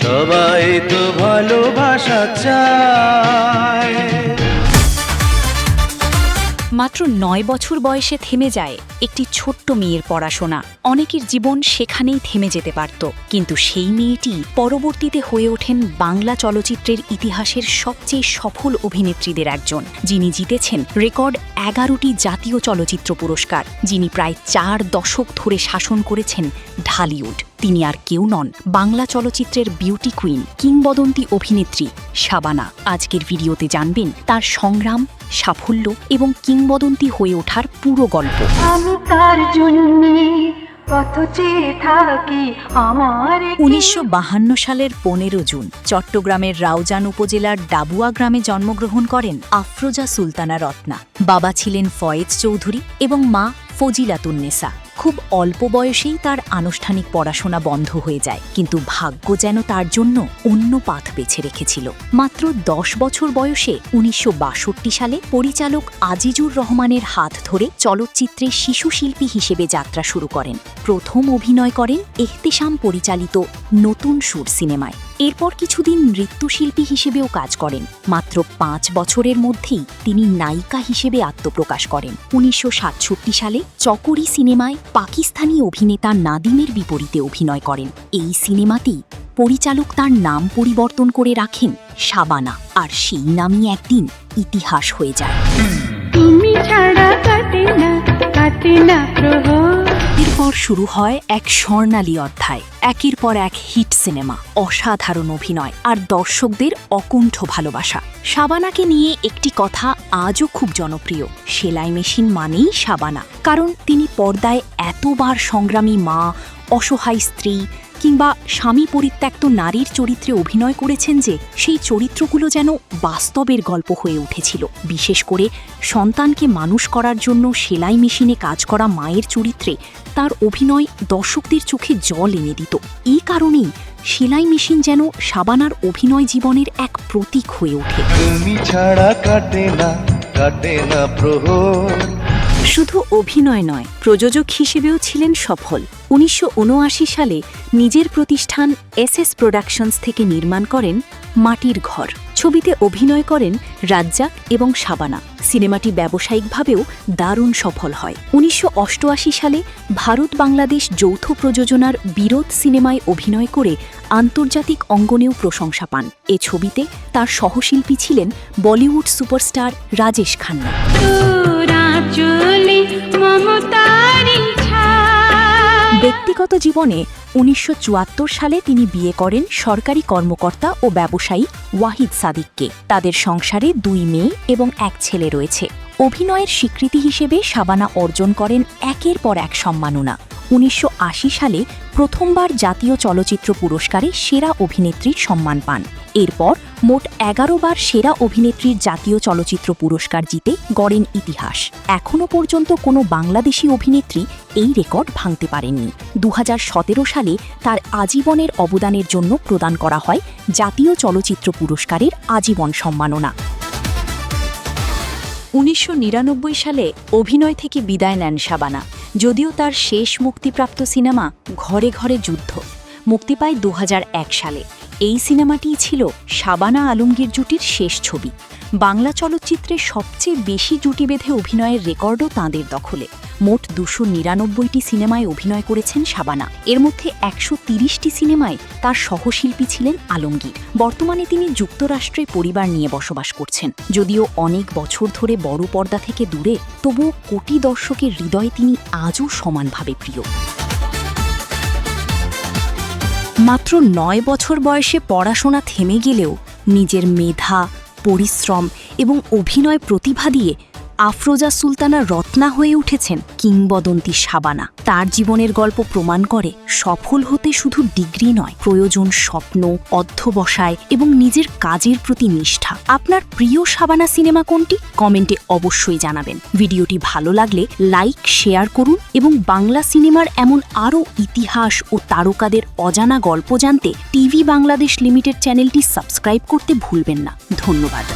সবাই তো ভালোবাসা চায়। মাত্র 9 বছর বয়সে থেমে যায় একটি ছোট্ট মেয়ের পড়াশোনা। অনেকের জীবন সেখানেই থেমে যেতে পারত, কিন্তু সেই মেয়েটি পরবর্তীতে হয়ে ওঠেন বাংলা চলচ্চিত্রের ইতিহাসের সবচেয়ে সফল অভিনেত্রীদের একজন, যিনি জিতেছেন রেকর্ড 11টি জাতীয় চলচ্চিত্র পুরস্কার, যিনি প্রায় 4 দশক ধরে শাসন করেছেন ঢালিউড। তিনি আর কেউ নন, বাংলা চলচ্চিত্রের বিউটি কুইন, কিংবদন্তি অভিনেত্রী শাবানা। আজকের ভিডিওতে জানবেন তার সংগ্রাম, সাফল্য এবং কিংবদন্তি হয়ে ওঠার পুরো গল্প। আমি তার জন্য কত চেয়ে থাকি। 1952 সালের 15 জুন চট্টগ্রামের রাউজান উপজেলার ডাবুয়া গ্রামে জন্মগ্রহণ করেন আফরোজা সুলতানা রত্না। বাবা ছিলেন ফয়েজ চৌধুরী এবং মা ফজিলাতুন্নেসা। খুব অল্প বয়সেই তার আনুষ্ঠানিক পড়াশোনা বন্ধ হয়ে যায়, কিন্তু ভাগ্য যেন তার জন্য অন্য পাথ বেছে রেখেছিল। মাত্র 10 বছর বয়সে 1962 সালে পরিচালক আজিজুর রহমানের হাত ধরে চলচ্চিত্রে শিশু শিল্পী হিসেবে যাত্রা শুরু করেন। প্রথম অভিনয় করেন এহতেশাম পরিচালিত নতুন সুর সিনেমায়। এরপর কিছুদিন নৃত্যশিল্পী হিসেবেও কাজ করেন। মাত্র 5 বছরের মধ্যেই তিনি নায়িকা হিসেবে আত্মপ্রকাশ করেন। 1967 সালে চকরি সিনেমায় পাকিস্তানি অভিনেতা নাদিমের বিপরীতে অভিনয় করেন। এই সিনেমাতেই পরিচালক তার নাম পরিবর্তন করে রাখেন শাবানা, আর সেই নামই একদিন ইতিহাস হয়ে যায়। তুমি ছাড়া কাটে না প্রহর। এরপর শুরু হয় এক স্বর্ণালী অধ্যায়। একের পর এক হিট সিনেমা, অসাধারণ অভিনয় আর দর্শকদের অকুণ্ঠ ভালোবাসা। শাবানাকে নিয়ে একটি কথা আজও খুব জনপ্রিয়, সেলাই মেশিন মানেই শাবানা। কারণ তিনি পর্দায় এতবার সংগ্রামী মা, অসহায় স্ত্রী কিংবা স্বামী পরিত্যক্ত নারীর চরিত্রে অভিনয় করেছেন যে সেই চরিত্রগুলো যেন বাস্তবের গল্প হয়ে উঠেছিল। বিশেষ করে সন্তানকে মানুষ করার জন্য সেলাই মেশিনে কাজ করা মায়ের চরিত্রে তার অভিনয় দর্শকদের চোখে জল এনে দিত। এই কারণেই সেলাই মেশিন যেন শাবানার অভিনয় জীবনের এক প্রতীক হয়ে ওঠে। তুমি ছাড়া কাটে না প্রহর। শুধু অভিনয় নয়, প্রযোজক হিসেবেও ছিলেন সফল। 1979 সালে নিজের প্রতিষ্ঠান SS প্রোডাকশনস থেকে নির্মাণ করেন মাটির ঘর। ছবিতে অভিনয় করেন রাজ্জাক এবং শাবানা। সিনেমাটি ব্যবসায়িকভাবেও দারুণ সফল হয়। 1988 সালে ভারত বাংলাদেশ যৌথ প্রযোজনার বিরোধ সিনেমায় অভিনয় করে আন্তর্জাতিক অঙ্গনেও প্রশংসা পান। এ ছবিতে তার সহশিল্পী ছিলেন বলিউড সুপারস্টার রাজেশ খান্না। ব্যক্তিগত জীবনে 1974 সালে তিনি বিয়ে করেন সরকারি কর্মকর্তা ও ব্যবসায়ী ওয়াহিদ সাদিককে। তাদের সংসারে 2 মেয়ে এবং 1 ছেলে রয়েছে। অভিনয়ের স্বীকৃতি হিসেবে শাবানা অর্জন করেন একের পর এক সম্মাননা। 1980 সালে প্রথমবার জাতীয় চলচ্চিত্র পুরস্কারে সেরা অভিনেত্রীর সম্মান পান। এরপর মোট 11 বার সেরা অভিনেত্রীর জাতীয় চলচ্চিত্র পুরস্কার জিতে গড়েন ইতিহাস। এখনও পর্যন্ত কোনো বাংলাদেশি অভিনেত্রী এই রেকর্ড ভাঙতে পারেননি। 2017 সালে তার আজীবনের অবদানের জন্য প্রদান করা হয় জাতীয় চলচ্চিত্র পুরস্কারের আজীবন সম্মাননা। 1999 সালে অভিনয় থেকে বিদায় নেন শাবানা। যদিও তার শেষ মুক্তিপ্রাপ্ত সিনেমা ঘরে ঘরে যুদ্ধ মুক্তি পায় 2001 সালে। এই সিনেমাটিই ছিল শাবানা আলমগীর জুটির শেষ ছবি। বাংলা চলচ্চিত্রে সবচেয়ে বেশি জুটি বেঁধে অভিনয়ের রেকর্ডও তাঁদের দখলে। মোট 299টি সিনেমায় অভিনয় করেছেন শাবানা। এর মধ্যে 130টি সিনেমায় তার সহশিল্পী ছিলেন আলমগীর। বর্তমানে তিনি যুক্তরাষ্ট্রে পরিবার নিয়ে বসবাস করছেন। যদিও অনেক বছর ধরে বড় পর্দা থেকে দূরে, তবুও কোটি দর্শকের হৃদয়ে তিনি আজও সমানভাবে প্রিয়। মাত্র 9 বছর বয়সে পড়াশোনা থেমে গেলেও নিজের মেধা, পরিশ্রম এবং অভিনয় প্রতিভা দিয়ে আফরোজা সুলতানা রত্না হয়ে উঠেছেন কিংবদন্তি শাবানা। তার জীবনের গল্প প্রমাণ করে সফল হতে শুধু ডিগ্রি নয়, প্রয়োজন স্বপ্ন, অধ্যবসায় এবং নিজের কাজের প্রতি নিষ্ঠা। আপনার প্রিয় শাবানা সিনেমা কোনটি? কমেন্টে অবশ্যই জানাবেন। ভিডিওটি ভালো লাগলে লাইক, শেয়ার করুন এবং বাংলা সিনেমার এমন আরও ইতিহাস ও তারকাদের অজানা গল্প জানতে টিভি বাংলাদেশ লিমিটেড চ্যানেলটি সাবস্ক্রাইব করতে ভুলবেন না। ধন্যবাদ।